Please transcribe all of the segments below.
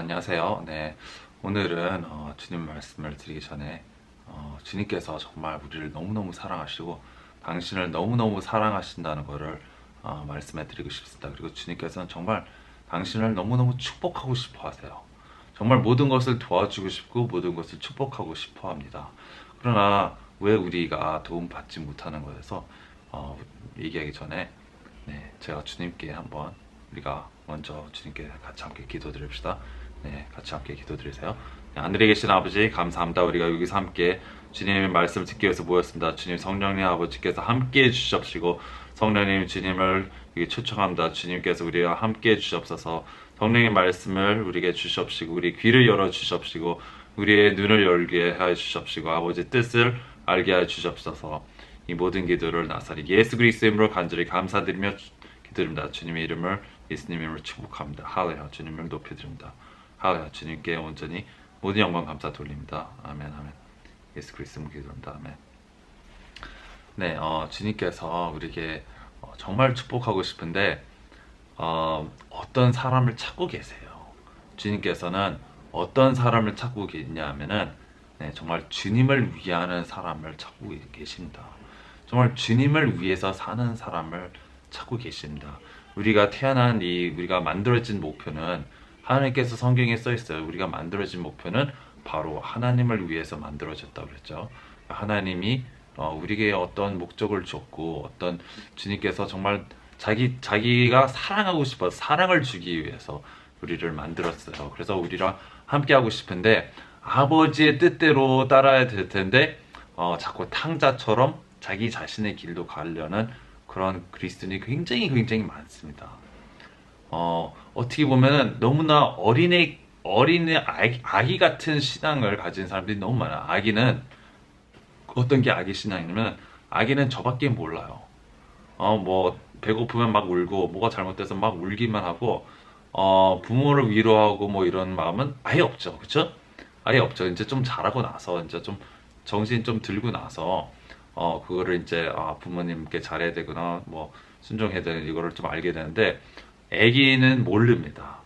안녕하세요. 네, 오늘은 주님 말씀을 드리기 전에 주님께서 정말 우리를 너무너무 사랑하시고 당신을 너무너무 사랑하신다는 것을 말씀해 드리고 싶습니다. 그리고 주님께서는 정말 당신을 너무너무 축복하고 싶어 하세요. 정말 모든 것을 도와주고 싶고 모든 것을 축복하고 싶어 합니다. 그러나 왜 우리가 도움받지 못하는 것에서 얘기하기 전에 제가 주님께 한번 우리가 먼저 주님께 같이 함께 기도드립시다. 같이 함께 기도드리세요. 하늘에 계신 아버지 감사합니다. 우리가 여기서 함께 주님의 말씀을 듣기 위해서 모였습니다. 주님 성령님 아버지께서 함께 해주시옵시고 성령님 주님을 초청합니다. 주님께서 우리와 함께 해주시옵소서. 성령의 말씀을 우리에게 주시옵시고 우리 귀를 열어 주시옵시고 우리의 눈을 열게 하여 주시옵시고 아버지 뜻을 알게 하여 주시옵소서. 이 모든 기도를 나사리 예수 그리스도의 이름으로 간절히 감사드리며 기도드립니다. 주님의 이름을 예수님의 이름으로 축복합니다. 할렐루야. 주님을 높여드립니다. 할렐루야. 주님께 온전히 모든 영광 감사 돌립니다. 아멘 아멘. 예수 그리스도로 기도합니다. 아멘. 주님께서 우리에게 정말 축복하고 싶은데 어떤 사람을 찾고 계세요. 주님께서는 어떤 사람을 찾고 계시냐면은 정말 주님을 위하는 사람을 찾고 계십니다. 정말 주님을 위해서 사는 사람을 찾고 계십니다. 우리가 태어난 우리가 만들어진 목표는 하나님께서 성경에 써 있어요. 우리가 만들어진 목표는 바로 하나님을 위해서 만들어졌다고 그랬죠. 하나님이 우리에게 어떤 목적을 줬고 어떤 주님께서 정말 자기가 사랑하고 싶어서 사랑을 주기 위해서 우리를 만들었어요. 그래서 우리랑 함께 하고 싶은데 아버지의 뜻대로 따라야 될 텐데 자꾸 탕자처럼 자기 자신의 길로 가려는 그런 그리스도인이 굉장히 많습니다. 어떻게 보면은 너무나 아기 같은 신앙을 가진 사람들이 너무 많아요. 아기는 어떤 게 아기 신앙이냐면 아기는 저밖에 몰라요. 뭐 배고프면 막 울고 뭐가 잘못돼서 막 울기만 하고 부모를 위로하고 뭐 이런 마음은 아예 없죠. 그렇죠? 아예 없죠. 이제 좀 자라고 나서 이제 좀 정신 좀 들고 나서 그거를 이제 부모님께 잘해야 되구나 뭐 순종해야 되는 이거를 좀 알게 되는데 아기는 모릅니다.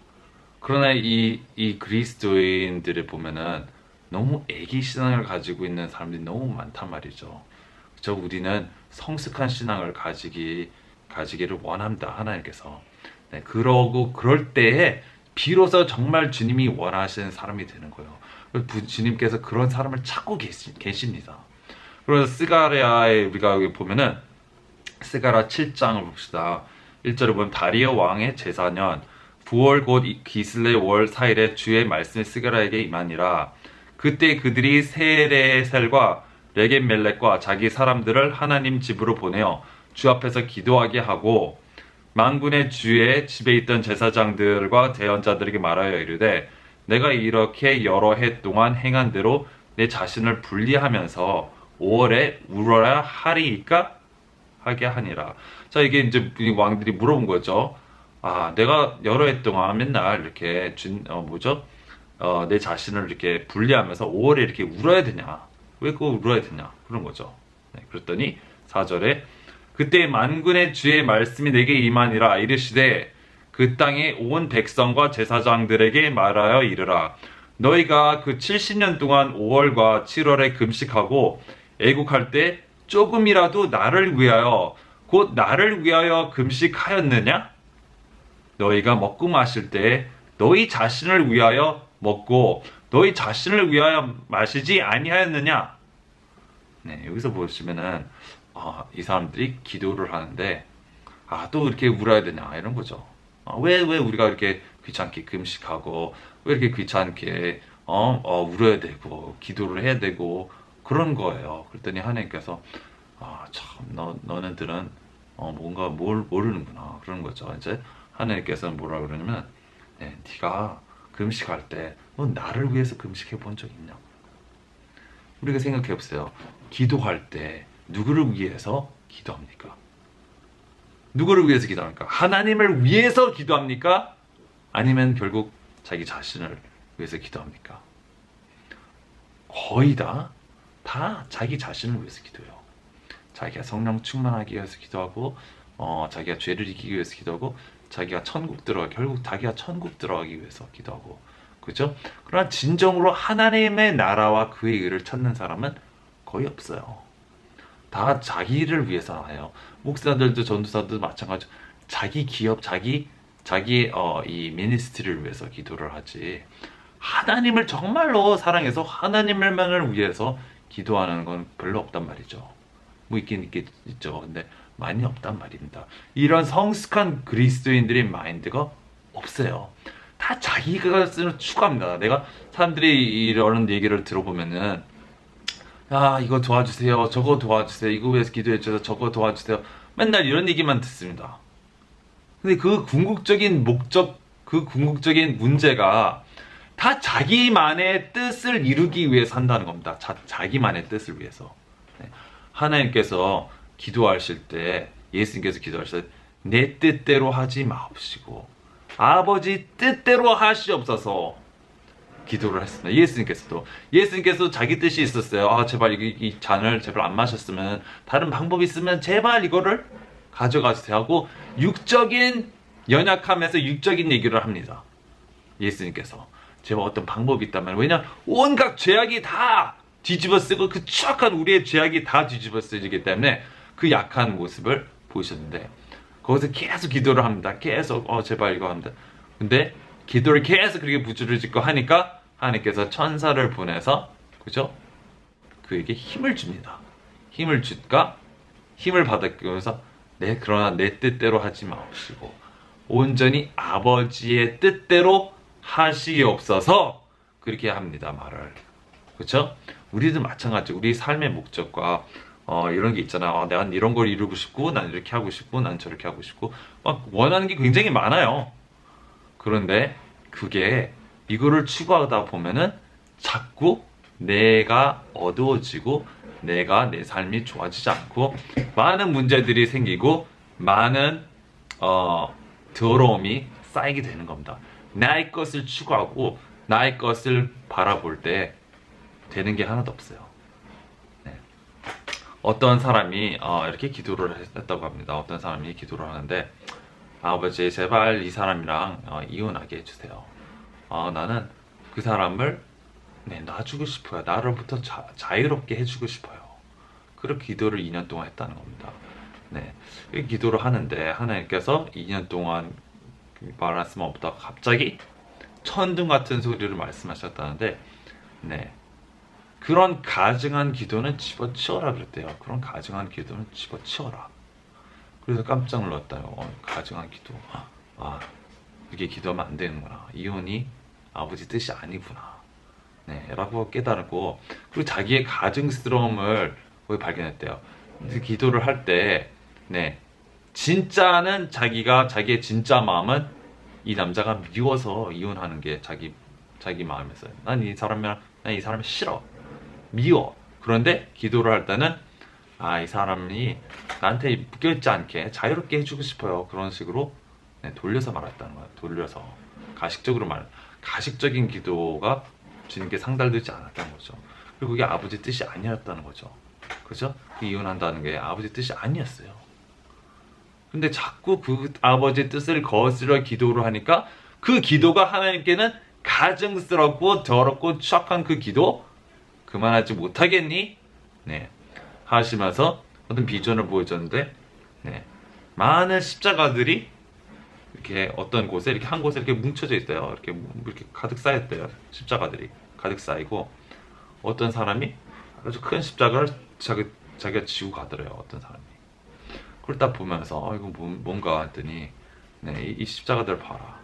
그러나 이 그리스도인들을 보면은 너무 아기 신앙을 가지고 있는 사람들이 너무 많단 말이죠. 그렇죠? 우리는 성숙한 신앙을 가지기를 원합니다. 하나님께서. 그럴 때에 비로소 정말 주님이 원하시는 사람이 되는 거예요. 주님께서 그런 사람을 찾고 계십니다. 그래서 스가랴에 우리가 여기 보면은 스가랴 7장을 봅시다. 1절에 보면 다리오 왕의 제4년 9월 곧 기슬레 월 4일에 주의 말씀이 스가랴에게 임하니라. 그때 그들이 세레셀과 레겜멜렉과 자기 사람들을 하나님 집으로 보내어 주 앞에서 기도하게 하고 만군의 주의 집에 있던 제사장들과 대언자들에게 말하여 이르되 내가 이렇게 여러 해 동안 행한 대로 내 자신을 분리하면서 5월에 울어야 하리이까 하게 하니라. 자, 이게 이제 왕들이 물어본 거죠. 내가 여러 해 동안 맨날 이렇게 내 자신을 이렇게 분리하면서 5월에 이렇게 울어야 되냐? 왜 그거 울어야 되냐? 그런 거죠. 그랬더니 4절에 그때 만군의 주의 말씀이 내게 임하니라 이르시되 그 땅에 온 백성과 제사장들에게 말하여 이르라. 너희가 그 70년 동안 5월과 7월에 금식하고 애국할 때 조금이라도 나를 위하여 곧 나를 위하여 금식하였느냐? 너희가 먹고 마실 때 너희 자신을 위하여 먹고 너희 자신을 위하여 마시지 아니하였느냐? 여기서 보시면은 이 사람들이 기도를 하는데 또 이렇게 울어야 되냐 이런 거죠. 왜 우리가 이렇게 귀찮게 금식하고 왜 이렇게 귀찮게 울어야 되고 기도를 해야 되고 그런 거예요. 그랬더니 하나님께서 참 너네들은 뭔가 뭘 모르는구나 그런 거죠. 이제 하나님께서는 뭐라 그러냐면 네가 금식할 때 너 나를 위해서 금식해 본 적 있냐? 우리가 생각해 보세요. 기도할 때 누구를 위해서 기도합니까? 누구를 위해서 기도합니까? 하나님을 위해서 기도합니까? 아니면 결국 자기 자신을 위해서 기도합니까? 거의 다 자기 자신을 위해서 기도해요. 자기가 성령 충만하기 위해서 기도하고 자기가 죄를 이기기 위해서 기도하고 자기가 천국 들어가기 위해서 기도하고 그죠? 그러나 진정으로 하나님의 나라와 그의 의를 찾는 사람은 거의 없어요. 다 자기를 위해서 해요. 목사들도 전도사들도 마찬가지. 자기 기업, 자기의 이 미니스트리를 위해서 기도를 하지. 하나님을 정말로 사랑해서 하나님을만을 위해서 기도하는 건 별로 없단 말이죠. 뭐 있긴 있죠. 근데 많이 없단 말입니다. 이런 성숙한 그리스도인들의 마인드가 없어요. 다 자기가 것을 추구합니다. 내가 사람들이 이런 얘기를 들어보면은, 야, 이거 도와주세요, 저거 도와주세요, 이거 위해서 기도해주세요, 저거 도와주세요, 맨날 이런 얘기만 듣습니다. 근데 그 궁극적인 목적, 그 궁극적인 문제가 다 자기만의 뜻을 이루기 위해서 한다는 겁니다. 자기만의 뜻을 위해서. 네. 하나님께서 기도하실 때, 예수님께서 기도하실 때, 내 뜻대로 하지 마옵시고 아버지 뜻대로 하시옵소서 기도를 했습니다. 예수님께서도 자기 뜻이 있었어요. 아, 제발 이 잔을 제발 안 마셨으면, 다른 방법이 있으면 제발 이거를 가져가주세요 하고 육적인 연약함에서 육적인 얘기를 합니다. 예수님께서 제발 어떤 방법이 있다면, 왜냐하면 온갖 죄악이 다 뒤집어 쓰고 그 추악한 우리의 죄악이 다 뒤집어 쓰이기 때문에 그 약한 모습을 보이셨는데, 거기서 계속 기도를 합니다. 계속 제발 이거 합니다. 근데 기도를 계속 그렇게 부르짖고 하니까 하나님께서 천사를 보내서, 그죠? 그에게 힘을 줍니다. 힘을 주니까 힘을 받으면서, 그러나 내 뜻대로 하지 마옵시고 온전히 아버지의 뜻대로 하시옵소서, 그렇게 합니다. 말을. 그렇죠? 우리도 마찬가지. 우리 삶의 목적과 이런 게 있잖아. 내가 이런 걸 이루고 싶고, 난 이렇게 하고 싶고, 난 저렇게 하고 싶고, 막 원하는 게 굉장히 많아요. 그런데 그게 이거를 추구하다 보면은 자꾸 내가 어두워지고 내 삶이 좋아지지 않고 많은 문제들이 생기고 많은 더러움이 쌓이게 되는 겁니다. 나의 것을 추구하고 나의 것을 바라볼 때 되는 게 하나도 없어요. 네. 어떤 사람이 이렇게 기도를 했다고 합니다. 어떤 사람이 기도를 하는데, 아버지 제발 이 사람이랑 이혼하게 해주세요. 나는 그 사람을 놔주고 싶어요. 나로부터 자유롭게 해주고 싶어요. 그렇게 기도를 2년 동안 했다는 겁니다. 네, 기도를 하는데 하나님께서 2년 동안 말씀을 없다가 갑자기 천둥 같은 소리를 말씀하셨다는데, 네, 그런 가증한 기도는 집어치워라 그랬대요. 그런 가증한 기도는 집어치워라. 그래서 깜짝 놀랐다요. 가증한 기도. 이게 기도하면 안 되는구나. 이혼이 아버지 뜻이 아니구나. 네, 라고 깨달았고, 그리고 자기의 가증스러움을 거기 발견했대요. 기도를 할 때, 네, 진짜는 자기의 진짜 마음은 이 남자가 미워서 이혼하는 게 자기 마음에서요. 난 이 사람이 싫어. 미워. 그런데 기도를 할 때는, 이 사람이 나한테 묶여있지 않게 자유롭게 해주고 싶어요. 그런 식으로 돌려서 말했다는 거예요. 돌려서. 가식적인 기도가 주님께 상달되지 않았다는 거죠. 그리고 그게 아버지 뜻이 아니었다는 거죠. 그죠? 이혼한다는 게 아버지 뜻이 아니었어요. 근데 자꾸 그 아버지 뜻을 거스려 기도를 하니까 그 기도가 하나님께는 가증스럽고 더럽고 추악한 그 기도 그만하지 못하겠니? 네, 하시면서 어떤 비전을 보여줬는데, 네, 많은 십자가들이 이렇게 어떤 곳에 이렇게 한 곳에 이렇게 뭉쳐져 있어요. 이렇게 가득 쌓였대요. 십자가들이 가득 쌓이고, 어떤 사람이 아주 큰 십자가를 자기가 지고 가더래요. 어떤 사람이. 그걸 딱 보면서 이거 뭔가 했더니, 네, 이 십자가들을 봐라.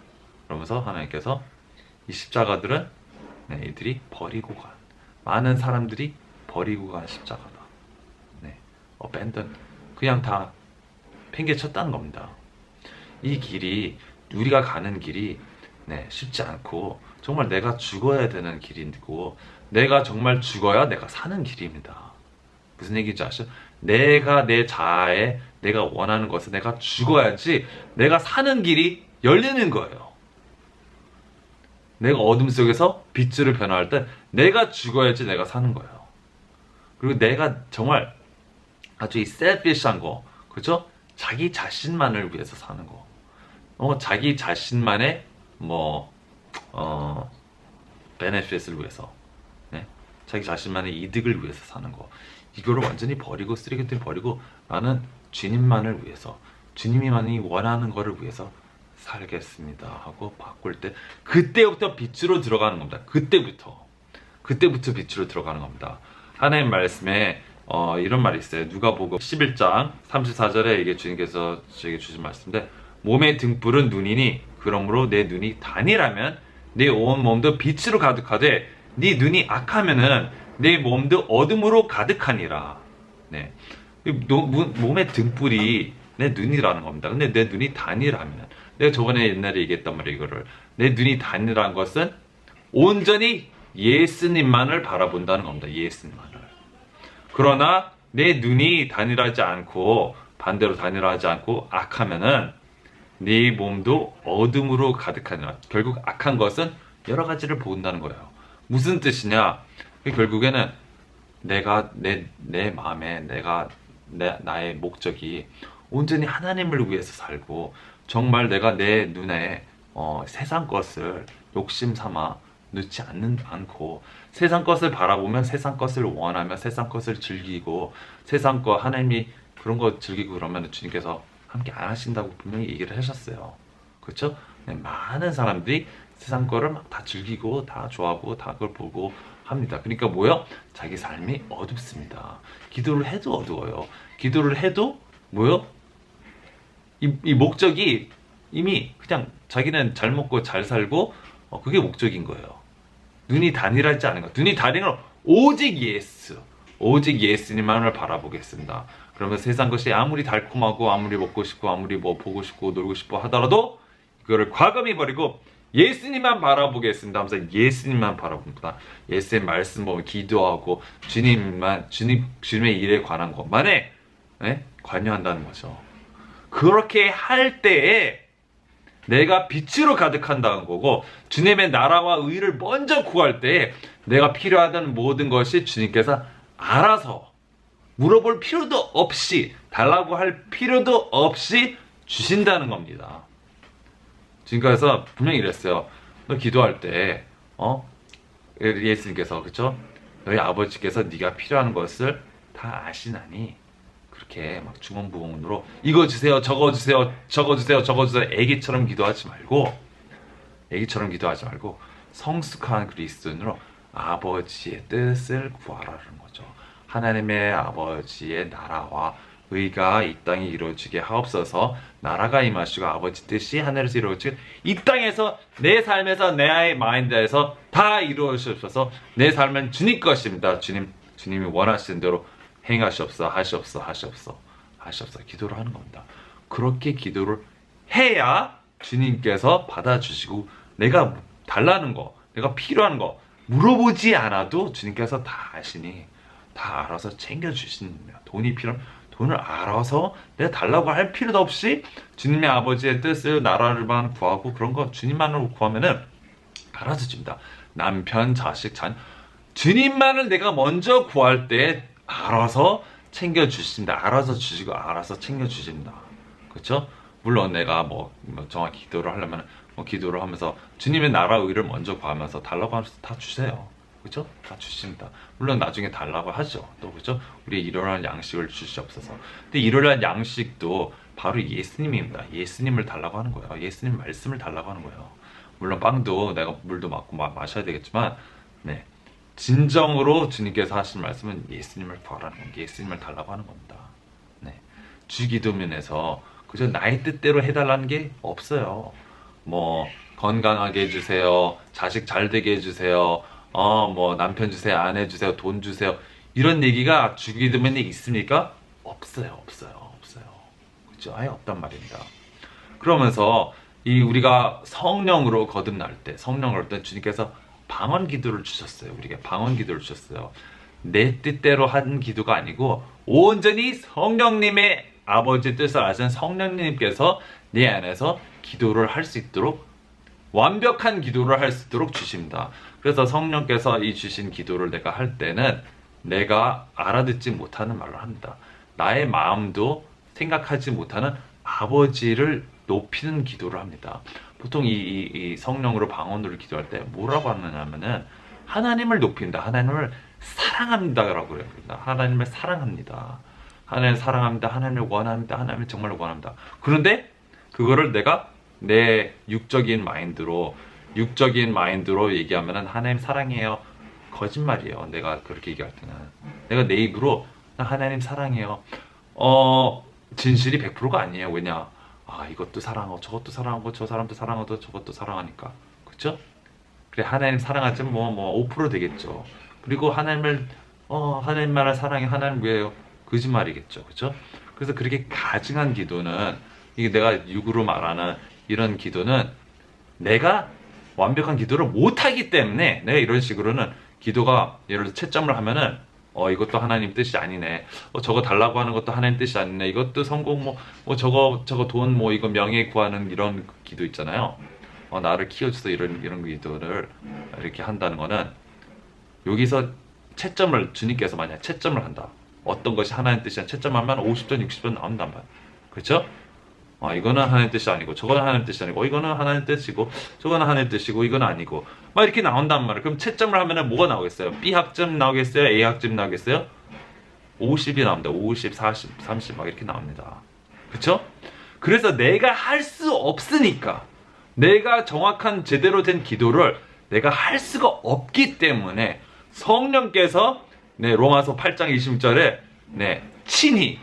그러면서 하나님께서 이 십자가들은 이들이 버리고 간, 많은 사람들이 버리고 간 십자가다. 네, abandon, 그냥 다 팽개쳤다는 겁니다. 이 길이, 우리가 가는 길이 쉽지 않고 정말 내가 죽어야 되는 길이고, 내가 정말 죽어야 내가 사는 길입니다. 무슨 얘기인지 아시죠? 내가 내 자아에 내가 원하는 것을 내가 죽어야지 내가 사는 길이 열리는 거예요. 내가 어둠 속에서 빛으로 변화할 때 내가 죽어야지 내가 사는 거예요. 그리고 내가 정말 아주 이 셀피시한 거, 그죠? 자기 자신만을 위해서 사는 거. 자기 자신만의 베네핏을 위해서, 네? 자기 자신만의 이득을 위해서 사는 거, 이거를 완전히 버리고 쓰레기들 버리고 나는 주님만을 위해서, 주님이만이 원하는 거를 위해서 살겠습니다 하고 바꿀 때, 그때부터 빛으로 들어가는 겁니다. 그때부터 빛으로 들어가는 겁니다. 하나님 말씀에 이런 말이 있어요. 누가복음 11장 34절에 이게 주님께서 저에게 주신 말씀인데, 몸의 등불은 눈이니 그러므로 내 눈이 단이라면 내 온 몸도 빛으로 가득하되 네 눈이 악하면은 내 몸도 어둠으로 가득하니라. 네. 몸의 등불이 내 눈이라는 겁니다. 근데 내 눈이 단이라면, 내가 저번에 옛날에 얘기했단 말이에요. 이거를, 내 눈이 단이라는 것은 온전히 예수님만을 바라본다는 겁니다. 예수님만을. 그러나 내 눈이 단일하지 않고, 반대로 단일하지 않고 악하면은 네 몸도 어둠으로 가득하니라. 결국 악한 것은 여러 가지를 본다는 거예요. 무슨 뜻이냐? 결국에는 내가 내 마음에, 나의 목적이 온전히 하나님을 위해서 살고, 정말 내가 내 눈에 세상 것을 욕심 삼아 넣지 않고, 세상 것을 바라보면 세상 것을 원하며 세상 것을 즐기고, 세상 거 하나님이 그런 거 즐기고 그러면 주님께서 함께 안 하신다고 분명히 얘기를 하셨어요. 그렇죠? 네, 많은 사람들이 세상 거를 막 다 즐기고 다 좋아하고 다 그걸 보고 합니다. 그러니까 뭐요? 자기 삶이 어둡습니다. 기도를 해도 어두워요. 기도를 해도 뭐요? 이 목적이 이미 그냥 자기는 잘 먹고 잘 살고 그게 목적인 거예요. 눈이 단일하지 않은 것. 눈이 단일한 건 오직 예수님만을 바라보겠습니다. 그러면 세상 것이 아무리 달콤하고 아무리 먹고 싶고 아무리 뭐 보고 싶고 놀고 싶어 하더라도 그거를 과감히 버리고 예수님만 바라보겠습니다 하면서 예수님만 바라봅니다. 예수의 말씀 보면 기도하고 주님의 일에 관한 것만에 관여한다는 거죠. 그렇게 할 때에 내가 빛으로 가득한다는 거고, 주님의 나라와 의를 먼저 구할 때에 내가 필요하다는 모든 것이 주님께서 알아서 물어볼 필요도 없이, 달라고 할 필요도 없이 주신다는 겁니다. 지금까지 분명히 이랬어요. 너 기도할 때 예수님께서, 그쵸? 너희 아버지께서 네가 필요한 것을 다 아시나니 그렇게 막 주문부문으로 이거 주세요, 저거 주세요, 저거 주세요, 저거 주세요, 애기처럼 기도하지 말고 성숙한 그리스도인으로 아버지의 뜻을 구하라는 거죠. 하나님의 아버지의 나라와 의가 이 땅에 이루어지게 하옵소서. 나라가 임하시고 아버지 뜻이 하늘에서 이루어지게 이 땅에서 내 삶에서 내 마인드에서 다 이루어지옵소서. 내 삶은 주님 것입니다. 주님이 원하시는 대로 하시옵소서. 기도를 하는 겁니다. 그렇게 기도를 해야 주님께서 받아주시고, 내가 달라는 거, 내가 필요한 거 물어보지 않아도 주님께서 다 아시니 다 알아서 챙겨주십니다. 돈이 필요하면 돈을 알아서 내가 달라고 할 필요도 없이 주님의 아버지의 뜻을, 나라를만 구하고 그런 거 주님만으로 구하면은 알아서 줍니다. 남편, 자식, 자녀, 주님만을 내가 먼저 구할 때 알아서 챙겨주십니다. 알아서 주시고 알아서 챙겨주십니다. 그렇죠? 물론 내가 뭐 정확히 기도를 하려면 기도를 하면서 주님의 나라 의를 먼저 구하면서 달라고 하면서 다 주세요. 그렇죠? 다 주십니다. 물론 나중에 달라고 하죠. 또 그렇죠? 우리 일용할 양식을 주시옵소서. 근데 일용할 양식도 바로 예수님입니다. 예수님을 달라고 하는 거예요. 예수님 말씀을 달라고 하는 거예요. 물론 빵도 내가 물도 맞고 마셔야 되겠지만, 네, 진정으로 주님께서 하신 말씀은 예수님을 구하라는 겁니다. 예수님을 달라고 하는 겁니다. 네, 주기도면에서 그저 나의 뜻대로 해달라는 게 없어요. 뭐 건강하게 해주세요, 자식 잘 되게 해주세요, 뭐 남편 주세요, 아내 주세요, 돈 주세요, 이런 얘기가 주기도면에 있습니까? 없어요. 그렇죠? 아예 없단 말입니다. 그러면서 우리가 성령으로 거듭날 때 주님께서 방언 기도를 주셨어요. 우리에게 방언 기도를 주셨어요. 내 뜻대로 한 기도가 아니고 온전히 성령님의 아버지 뜻을 아시는 성령님께서 내 안에서 기도를 할 수 있도록, 완벽한 기도를 할 수 있도록 주십니다. 그래서 성령께서 이 주신 기도를 내가 할 때는 내가 알아듣지 못하는 말을 합니다. 나의 마음도 생각하지 못하는 아버지를 높이는 기도를 합니다. 보통 이 성령으로 방언으로 기도할 때 뭐라고 하느냐면은 하나님을 높인다, 하나님을 사랑합니다라고 그래요. 하나님을 사랑합니다. 하나님을 사랑합니다. 하나님을 원합니다. 하나님을 정말 원합니다. 그런데 그거를 내가 내 육적인 마인드로 얘기하면은 하나님 사랑해요. 거짓말이에요. 내가 그렇게 얘기할 때는 내가 내 입으로 하나님 사랑해요. 진실이 100%가 아니에요. 왜냐? 이것도 사랑하고 저것도 사랑하고 저 사람도 사랑하고 저것도 사랑하니까. 그렇죠? 그래 하나님 사랑하지 뭐 5% 되겠죠. 그리고 하나님만을 사랑해. 하나님 왜요? 거짓말이겠죠. 그렇죠? 그래서 그렇게 가증한 기도는 이게 내가 육으로 말하는 이런 기도는 내가 완벽한 기도를 못하기 때문에 내가 이런 식으로는 기도가 예를 들어 채점을 하면은 이것도 하나님 뜻이 아니네. 저거 달라고 하는 것도 하나님 뜻이 아니네. 이것도 성공 저거 돈 이거 명예 구하는 이런 기도 있잖아요. 나를 키워줘서 이런 기도를 이렇게 한다는 거는 여기서 채점을 주님께서 만약 채점을 한다. 어떤 것이 하나님 뜻이야 채점하면 50점 60점 나온단 말이야. 그렇죠? 이거는 하나님 뜻이 아니고 저거는 하나님 뜻이 아니고 이거는 하나님 뜻이고 저거는 하나님 뜻이고 이건 아니고 막 이렇게 나온단 말이에요. 그럼 채점을 하면은 뭐가 나오겠어요? B 학점 나오겠어요? A 학점 나오겠어요? 50이 나옵니다. 50, 40, 30 막 이렇게 나옵니다. 그렇죠? 그래서 내가 할 수 없으니까 내가 정확한 제대로 된 기도를 내가 할 수가 없기 때문에 성령께서 로마서 8장 20절에 친히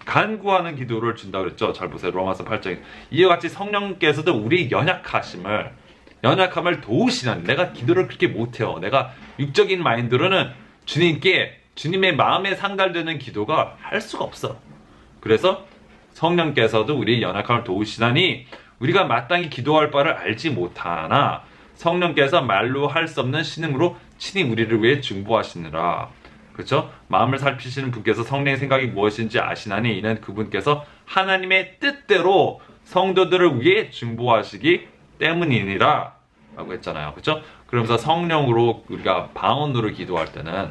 간구하는 기도를 준다 그랬죠. 잘 보세요. 로마서 8장. 이와 같이 성령께서도 우리 연약함을 도우시는 내가 기도를 그렇게 못해요. 내가 육적인 마인드로는 주님의 마음에 상달되는 기도가 할 수가 없어. 그래서 성령께서도 우리 연약함을 도우시나니 우리가 마땅히 기도할 바를 알지 못하나 성령께서 말로 할 수 없는 신음으로 친히 우리를 위해 중보하시느라. 그렇죠? 마음을 살피시는 분께서 성령의 생각이 무엇인지 아시나니 이는 그분께서 하나님의 뜻대로 성도들을 위해 중보하시기 때문이니라 라고 했잖아요. 그렇죠? 그러면서 성령으로 우리가 방언으로 기도할 때는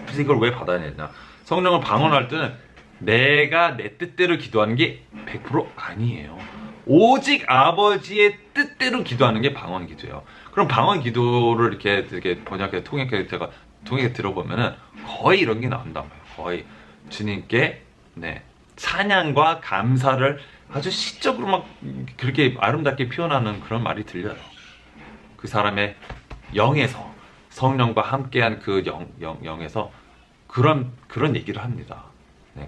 그래서 이걸 왜 받아야 되냐? 성령을 방언할 때는 내가 내 뜻대로 기도하는 게 100% 아니에요. 오직 아버지의 뜻대로 기도하는 게 방언 기도예요. 그럼 방언 기도를 이렇게 번역해 통역해 들어보면은 거의 이런 게 나온단 말이에요. 거의 주님께 찬양과 감사를 아주 시적으로 막 그렇게 아름답게 표현하는 그런 말이 들려요. 그 사람의 영에서 성령과 함께한 그 영에서 그런 얘기를 합니다.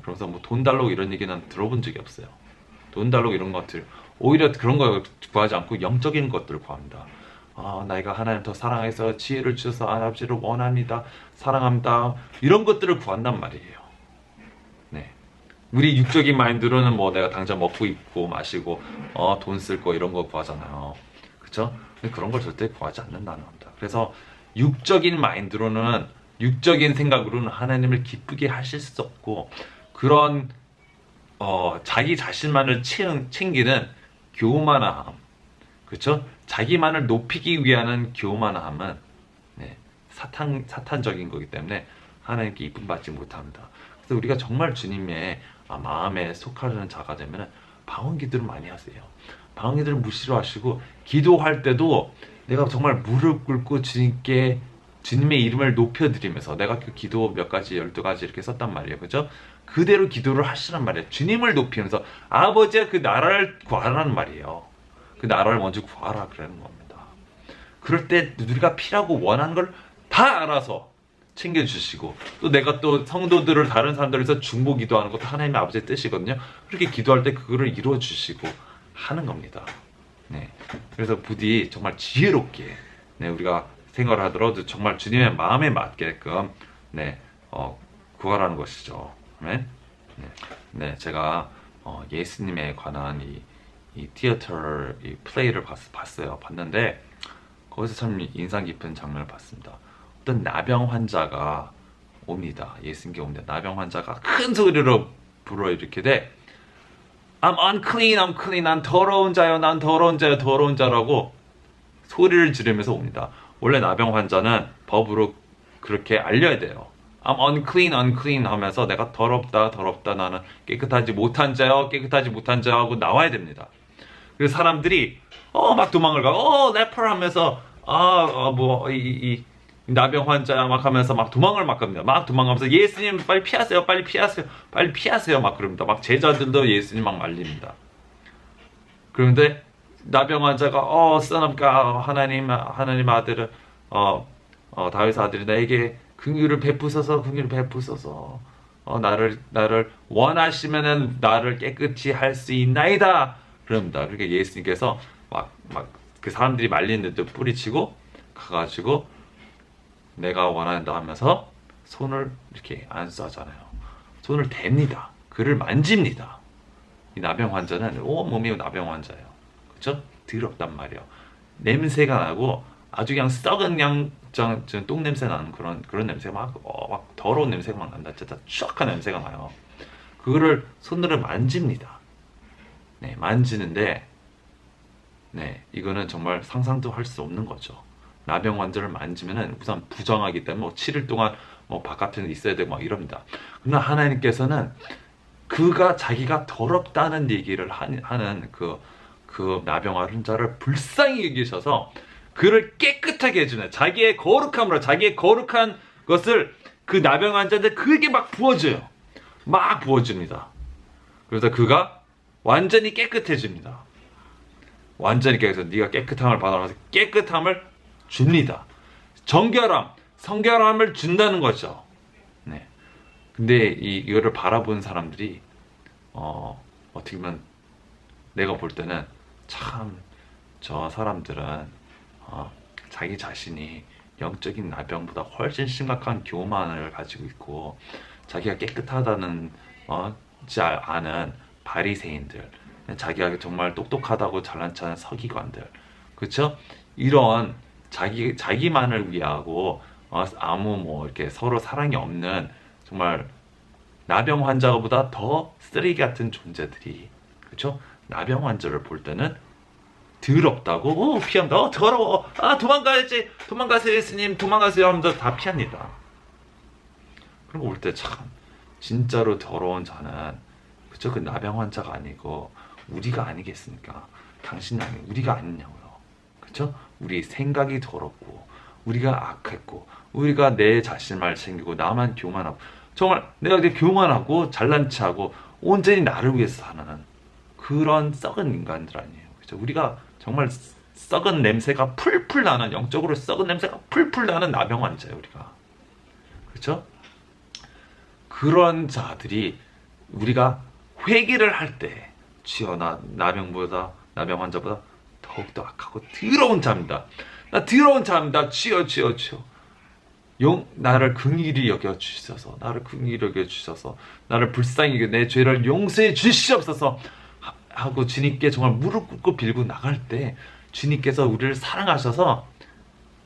그래서 뭐 돈 달라고 이런 얘기는 들어본 적이 없어요. 돈 달라고 이런 것들 오히려 그런 거 구하지 않고 영적인 것들을 구합니다. 내가 하나님 더 사랑해서 지혜를 주셔서 아버지를 원합니다. 사랑합니다. 이런 것들을 구한단 말이에요. 우리 육적인 마인드로는 뭐 내가 당장 먹고 입고 마시고 돈 쓸 거 이런 거 구하잖아요. 그렇죠? 그런 걸 절대 구하지 않는다는 겁니다. 그래서 육적인 마인드로는 육적인 생각으로는 하나님을 기쁘게 하실 수 없고 그런 자기 자신만을 챙기는 교만함, 그렇죠? 자기만을 높이기 위한 교만함은 사탄적인 거기 때문에 하나님께 이쁨 받지 못합니다. 그래서 우리가 정말 주님의 마음에 속하는 자가 되면 방언 기도를 많이 하세요. 방언 기도를 무시로 하시고 기도할 때도 내가 정말 무릎 꿇고 주님의 이름을 높여드리면서 내가 그 기도 몇 가지 12가지 이렇게 썼단 말이에요. 그죠? 그대로 기도를 하시란 말이에요. 주님을 높이면서 아버지의 그 나라를 구하라는 말이에요. 그 나라를 먼저 구하라 그러는 겁니다. 그럴 때 우리가 필요하고 원하는 걸 다 알아서 챙겨주시고 또 내가 또 성도들을 다른 사람들을 위해서 중보 기도하는 것도 하나님의 아버지의 뜻이거든요. 그렇게 기도할 때 그거를 이루어주시고 하는 겁니다. 그래서 부디 정말 지혜롭게 우리가 생각을 하더라도 정말 주님의 마음에 맞게끔 구하라는 것이죠. 제가 예수님에 관한 이 티어터 이 플레이를 봤어요. 봤는데 거기서 참 인상 깊은 장면을 봤습니다. 어떤 나병 환자가 옵니다. 예수님께 옵니다. 나병 환자가 큰 소리로 불어일으키되 I'm unclean, I'm clean. 난 더러운 자요, 난 더러운 자요, 더러운 자라고 소리를 지르면서 옵니다. 원래 나병 환자는 법으로 그렇게 알려야 돼요. I'm unclean, unclean 하면서 내가 더럽다, 더럽다, 나는 깨끗하지 못한 자요, 깨끗하지 못한 자요 하고 나와야 됩니다. 그래서 사람들이 막 도망을 가. 래퍼를 하면서 이 나병 환자 막 하면서 막 도망을 막 갑니다. 막 도망가면서 예수님 빨리 피하세요, 빨리 피하세요, 빨리 피하세요 막 그럽니다. 막 제자들도 예수님 막 말립니다. 그런데 나병 환자가 Son of God, 하나님 아들을 다윗 아들이 나에게 긍휼을 베푸소서 나를 원하시면은 나를 깨끗이 할 수 있나이다 그럽니다. 그러니까 예수님께서 막 그 사람들이 말리는데도 뿌리치고 가가지고 내가 원한다 하면서 손을 이렇게 안수하잖아요. 손을 댑니다. 그를 만집니다. 이 나병 환자는 온 몸이 나병 환자예요. 그렇죠? 더럽단 말이에요. 냄새가 나고 아주 그냥 썩은 똥 냄새 나는 그런 냄새가 막 더러운 냄새가 막 난다. 진짜 추악한 냄새가 나요. 그거를 손으로 만집니다. 네, 만지는데 네, 이거는 정말 상상도 할 수 없는 거죠. 나병 환자를 만지면은 우선 부정하기 때문에 7일 동안 바깥에 있어야 되고 막 이럽니다. 그러나 하나님께서는 자기가 더럽다는 얘기를 하는 그 나병 환자를 불쌍히 여기셔서 그를 깨끗하게 해주는 자기의 거룩함으로 자기의 거룩한 것을 그 나병 환자한테 그게 막 부어줘요. 막 부어줍니다. 그래서 그가 완전히 깨끗해집니다. 완전히 깨끗해서 네가 깨끗함을 받아서 깨끗함을 줍니다. 성결함을 준다는 거죠. 네. 근데 이거를 바라본 사람들이 어떻게 보면 내가 볼 때는 참 저 사람들은 자기 자신이 영적인 나병보다 훨씬 심각한 교만을 가지고 있고 자기가 깨끗하다는 아는 바리새인들, 자기가 정말 똑똑하다고 잘난 척하는 서기관들, 그렇죠? 이런 자기만을 위하고 아무 이렇게 서로 사랑이 없는 정말 나병 환자보다 더 쓰레기 같은 존재들이, 그렇죠? 나병 환자를 볼 때는 더럽다고 피합니다. 더러워. 도망가세요 예수님, 도망가세요 하면서 다 피합니다. 그런 거 볼 때 참 진짜로 더러운 자는 그쵸? 그 나병 환자가 아니고 우리가 아니겠습니까? 당신이 아니고 우리가 아니냐고요. 그쵸? 우리 생각이 더럽고 우리가 악했고 우리가 내 자신만 챙기고 나만 교만하고 정말 내가 되게 교만하고 잘난 체하고 온전히 나를 위해서 사는 그런 썩은 인간들 아니에요. 그죠? 우리가 정말 썩은 냄새가 풀풀 나는, 영적으로 썩은 냄새가 풀풀 나는 나병 환자예요, 우리가. 그렇죠? 그런 자들이 우리가 회개를 할 때 주여 나병 환자보다 더욱더 악하고 더러운 자입니다. 나 더러운 자입니다. 주여 나를 긍휼히 여겨 주셔서 나를 불쌍히 여겨 내 죄를 용서해 주시옵소서 하고 주님께 정말 무릎 꿇고 빌고 나갈 때 주님께서 우리를 사랑하셔서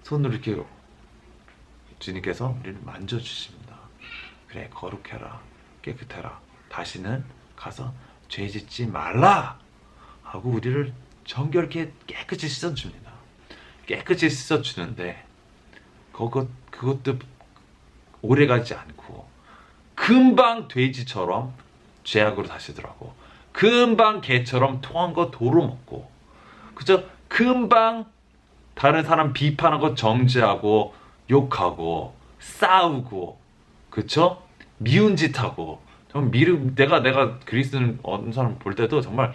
손으로 이렇게 주님께서 우리를 만져주십니다. 그래, 거룩해라, 깨끗해라, 다시는 가서 죄 짓지 말라 하고 우리를 정결케 깨끗이 씻어줍니다. 깨끗이 씻어주는데 그것도 오래가지 않고 금방 돼지처럼 죄악으로 다시더라고. 금방 개처럼 토한 거 도로 먹고, 그죠? 금방 다른 사람 비판하고 정죄하고 욕하고 싸우고, 그쵸? 미운 짓 하고. 내가 그리스도인 어떤 사람 볼 때도 정말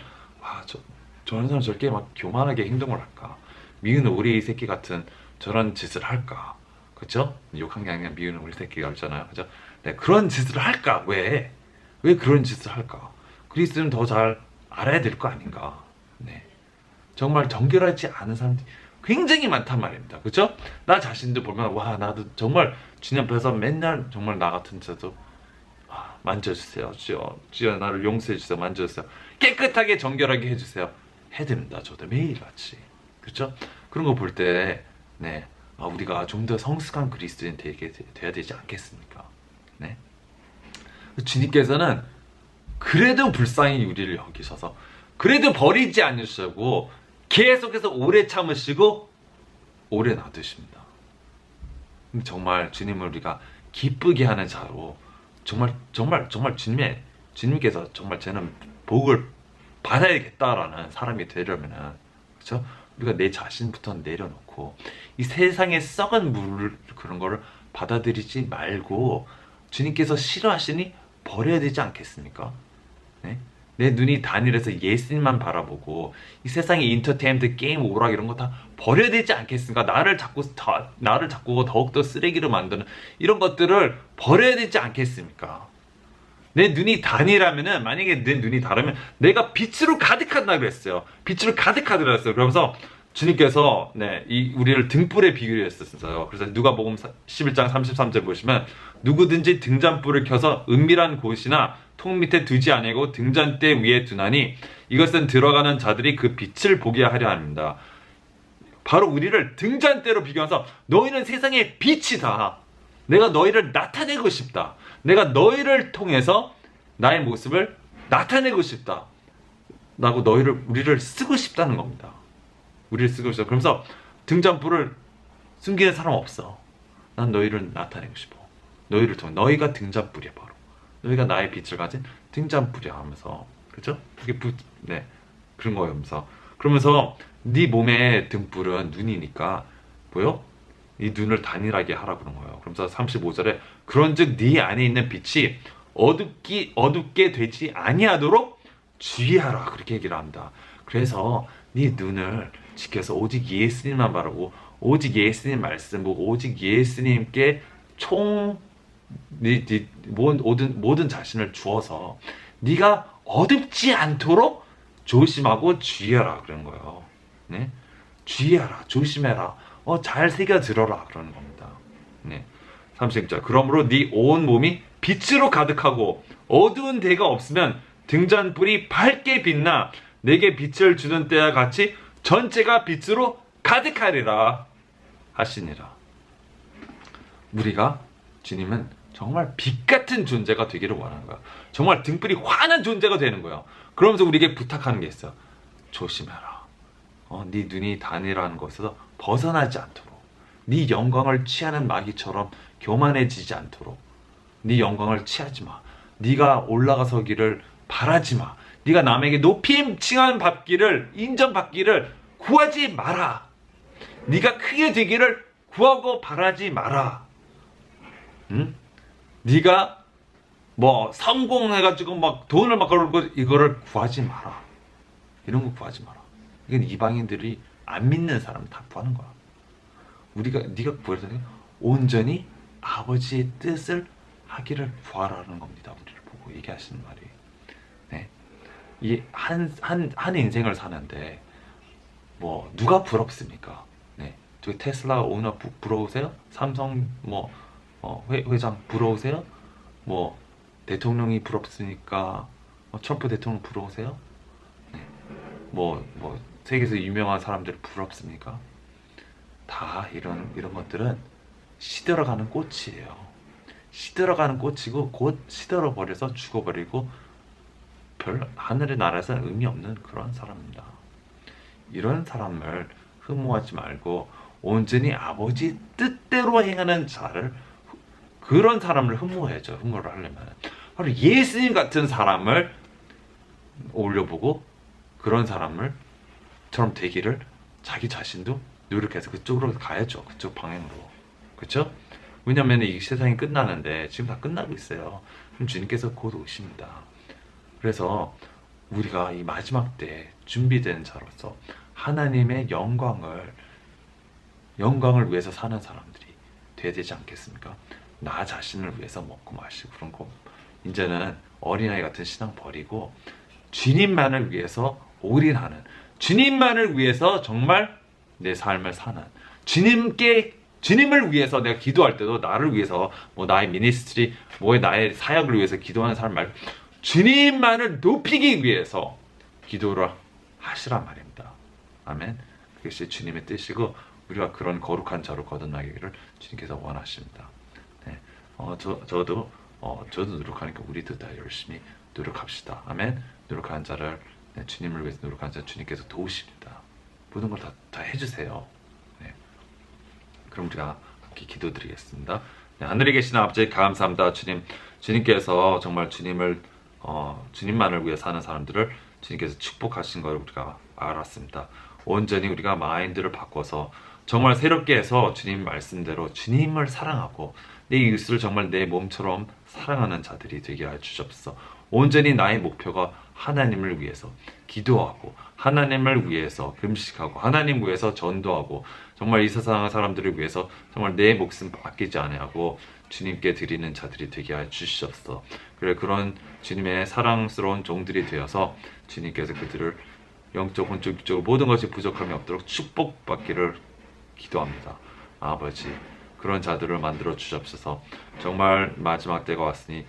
저런 사람 저렇게 막 교만하게 행동을 할까? 미운 오리 새끼 같은 저런 짓을 할까? 그쵸? 욕한 게 아니라 미운 오리 새끼가 있잖아요, 그죠? 네, 그런 짓을 할까? 왜 그런 짓을 할까? 그리스도는 더 잘 알아야 될 거 아닌가? 네. 정말 정결하지 않은 사람들이 굉장히 많단 말입니다. 그렇죠? 나 자신도 보면 나도 정말 주님 앞에서 맨날 정말 나 같은 자도 만져주세요. 주여 나를 용서해 주세요. 만져주세요. 깨끗하게 정결하게 해주세요. 해드립니다. 저도 매일같이. 그렇죠? 그런 거 볼 때 네. 우리가 좀 더 성숙한 그리스도인 돼야 되지 않겠습니까? 네. 주님께서는 그래도 불쌍히 우리를 여기셔서 그래도 버리지 않으시고 계속해서 오래 참으시고 오래 놔두십니다. 정말 주님을 우리가 기쁘게 하는 자로 정말 주님께서 정말 저는 복을 받아야겠다라는 사람이 되려면은, 그렇죠? 우리가 내 자신부터 내려놓고 이 세상의 썩은 물을 그런 거를 받아들이지 말고 주님께서 싫어하시니 버려야 되지 않겠습니까? 네? 내 눈이 단일해서 예수님만 바라보고 이 세상의 인터테인먼트, 게임, 오락 이런 거 다 버려야 되지 않겠습니까? 나를 자꾸 더욱더 쓰레기로 만드는 이런 것들을 버려야 되지 않겠습니까? 내 눈이 단이라면은, 만약에 내 눈이 다르면 내가 빛으로 가득하다 그랬어요. 빛으로 가득하다 그랬어요. 그러면서 주님께서 우리를 등불에 비유했었어요. 그래서 누가복음 11장 33절 보시면, 누구든지 등잔불을 켜서 은밀한 곳이나 통 밑에 두지 아니하고 등잔대 위에 두나니 이것은 들어가는 자들이 그 빛을 보게 하려 합니다. 바로 우리를 등잔대로 비교해서 너희는 세상의 빛이다. 내가 너희를 나타내고 싶다. 내가 너희를 통해서 나의 모습을 나타내고 싶다. 라고 우리를 쓰고 싶다는 겁니다. 우리를 쓰고 싶다. 그러면서 등잔불을 숨기는 사람 없어. 난 너희를 나타내고 싶어. 너희를 통해. 너희가 등잔불이야, 바로. 너희가 나의 빛을 가진 등잔불이야 하면서. 그렇죠? 그게 그런 거예요. 그러면서 네 몸의 등불은 눈이니까 뭐요? 이 눈을 단일하게 하라 그런 거예요. 그러면서 35절에 그런즉 네 안에 있는 빛이 어둡게 되지 아니하도록 주의하라 그렇게 얘기를 합니다. 그래서 네 눈을 지켜서 오직 예수님만 바라고 오직 예수님 말씀 보고 오직 예수님께 모든 자신을 주어서 네가 어둡지 않도록 조심하고 주의하라 그런 거예요. 네? 주의하라, 조심해라, 잘 새겨 들어라 그러는 겁니다. 네. 30절 그러므로 네 온 몸이 빛으로 가득하고 어두운 데가 없으면 등잔불이 밝게 빛나 내게 빛을 주는 때와 같이 전체가 빛으로 가득하리라 하시니라. 우리가 주님은 정말 빛 같은 존재가 되기를 원하는 거야. 정말 등불이 환한 존재가 되는 거야. 그러면서 우리에게 부탁하는 게 있어. 조심해라. 네 눈이 단이라는 것에서 벗어나지 않도록, 네 영광을 취하는 마귀처럼 교만해지지 않도록, 네 영광을 취하지 마. 네가 올라가서기를 바라지 마. 네가 남에게 높임 칭함받기를, 인정받기를 구하지 마라. 네가 크게 되기를 구하고 바라지 마라. 응? 네가 성공해가지고 돈을 걸고 이거를 구하지 마라. 이런 거 구하지 마라. 이건 이방인들이 안 믿는 사람 다 구하는 거야. 네가 구해서 온전히 아버지의 뜻을 하기를 구하라는 겁니다. 우리를 보고 얘기하시는 말이. 네. 이 한 인생을 사는데 누가 부럽습니까? 네. 저기 테슬라 오너 부러우세요? 삼성 회장 부러우세요? 대통령이 부럽습니까? 트럼프 대통령 부러우세요? 네. 세계에서 유명한 사람들 부럽습니까? 다 이런 것들은 시들어가는 꽃이에요. 시들어가는 꽃이고 곧 시들어버려서 죽어버리고 하늘의 나라에서는 의미 없는 그런 사람입니다. 이런 사람을 흠모하지 말고 온전히 아버지 뜻대로 행하는 그런 사람을 흠모해야죠. 흠모를 하려면 바로 예수님 같은 사람을 올려보고 그런 사람처럼 되기를 자기 자신도 노력해서 그쪽으로 가야죠. 그쪽 방향으로. 그렇죠? 왜냐면 이 세상이 끝나는데 지금 다 끝나고 있어요. 그럼 주님께서 곧 오십니다. 그래서 우리가 이 마지막 때 준비된 자로서 하나님의 영광을 위해서 사는 사람들이 돼야 되지 않겠습니까? 나 자신을 위해서 먹고 마시고 그런 거 이제는 어린아이 같은 신앙 버리고 주님만을 위해서 올인하는, 주님만을 위해서 정말 내 삶을 사는, 주님을 위해서 내가 기도할 때도 나를 위해서 나의 미니스트리, 나의 사역을 위해서 기도하는 사람 말고 주님만을 높이기 위해서 기도를 하시란 말입니다. 아멘. 그것이 주님의 뜻이고 우리가 그런 거룩한 자로 거듭나기를 주님께서 원하십니다. 네. 저도 노력하니까 우리도 다 열심히 노력합시다. 아멘. 노력하는 자를 주님을 위해서 노력하는 자 주님께서 도우십니다. 모든 걸 다 해주세요. 네. 그럼 우리가 함께 기도드리겠습니다. 네, 하늘에 계신 아버지 감사합니다. 주님께서 정말 주님만을 위해 사는 사람들을 주님께서 축복하신 걸 우리가 알았습니다. 온전히 우리가 마인드를 바꿔서 정말 새롭게 해서 주님 말씀대로 주님을 사랑하고 내 이웃을 정말 내 몸처럼 사랑하는 자들이 되게 해 주옵소서. 온전히 나의 목표가 하나님을 위해서 기도하고 하나님을 위해서 금식하고 하나님 위해서 전도하고 정말 이 세상 사람들을 위해서 정말 내 목숨 아끼지 아니하고 주님께 드리는 자들이 되게 해 주시옵소서. 그래 그런 주님의 사랑스러운 종들이 되어서 주님께서 그들을 영적, 혼적, 육적 모든 것이 부족함이 없도록 축복받기를 기도합니다. 아버지 그런 자들을 만들어 주옵소서. 정말 마지막 때가 왔으니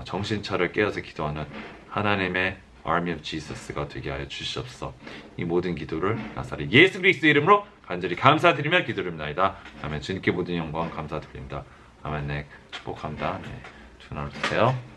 정신 차려 깨어서 기도하는 하나님의 Army of Jesus가 되게 하여 주시옵소서. 이 모든 기도를 나사렛 예수 그리스도 이름으로 간절히 감사드리며 기도드립니다. 아멘. 주님께 모든 영광 감사드립니다. 아멘. 네, 축복합니다. 네, 전화로 주세요.